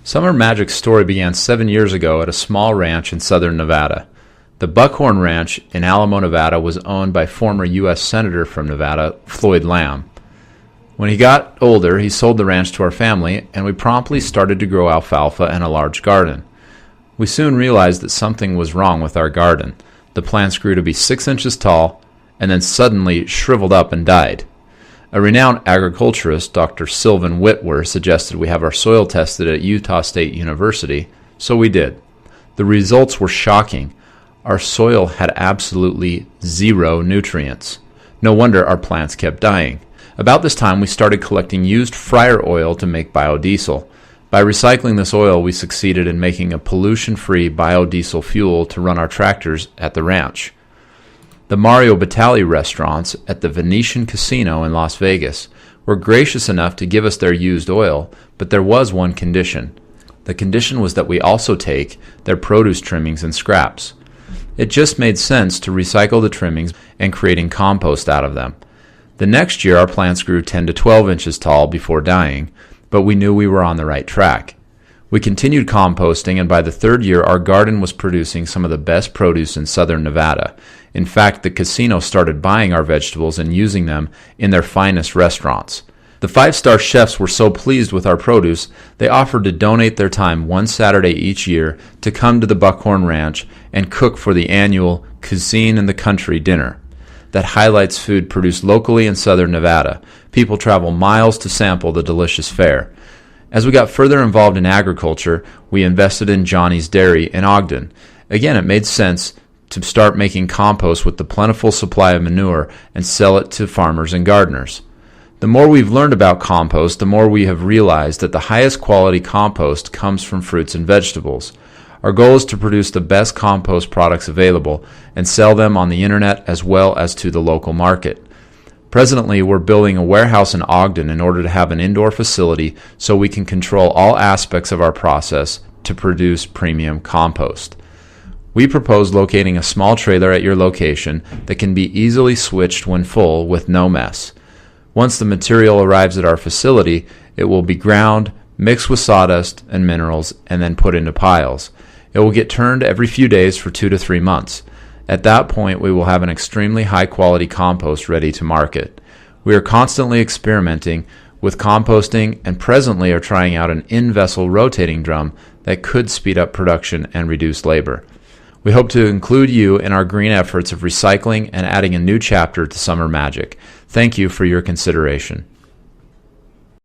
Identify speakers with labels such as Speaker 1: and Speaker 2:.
Speaker 1: Summer Magic's story began 7 years ago at a small ranch in southern Nevada. The Buckhorn Ranch in Alamo, Nevada was owned by former U.S. Senator from Nevada, Floyd Lamb. When he got older, he sold the ranch to our family, and we promptly started to grow alfalfa and a large garden. We soon realized that something was wrong with our garden. The plants grew to be 6 inches tall, and then suddenly shriveled up and died. A renowned agriculturist, Dr. Sylvan Whitwer, suggested we have our soil tested at Utah State University, so we did. The results were shocking. Our soil had absolutely zero nutrients. No wonder our plants kept dying. About this time, we started collecting used fryer oil to make biodiesel. By recycling this oil, we succeeded in making a pollution-free biodiesel fuel to run our tractors at the ranch. The Mario Batali restaurants at the Venetian Casino in Las Vegas were gracious enough to give us their used oil, but there was one condition. The condition was that we also take their produce trimmings and scraps. It just made sense to recycle the trimmings and creating compost out of them. The next year, our plants grew 10 to 12 inches tall before dying, but we knew we were on the right track. We continued composting, and by the third year, our garden was producing some of the best produce in southern Nevada. In fact, the casino started buying our vegetables and using them in their finest restaurants. The 5-star chefs were so pleased with our produce, they offered to donate their time one Saturday each year to come to the Buckhorn Ranch and cook for the annual Cuisine in the Country dinner that highlights food produced locally in southern Nevada. People travel miles to sample the delicious fare. As we got further involved in agriculture, we invested in Johnny's Dairy in Ogden. Again, it made sense to start making compost with the plentiful supply of manure and sell it to farmers and gardeners. The more we've learned about compost, the more we have realized that the highest quality compost comes from fruits and vegetables. Our goal is to produce the best compost products available and sell them on the internet as well as to the local market. Presently, we're building a warehouse in Ogden in order to have an indoor facility so we can control all aspects of our process to produce premium compost. We propose locating a small trailer at your location that can be easily switched when full with no mess. Once the material arrives at our facility, it will be ground, mixed with sawdust and minerals, and then put into piles. It will get turned every few days for 2 to 3 months. At that point, we will have an extremely high-quality compost ready to market. We are constantly experimenting with composting and presently are trying out an in-vessel rotating drum that could speed up production and reduce labor. We hope to include you in our green efforts of recycling and adding a new chapter to Summer Magic. Thank you for your consideration.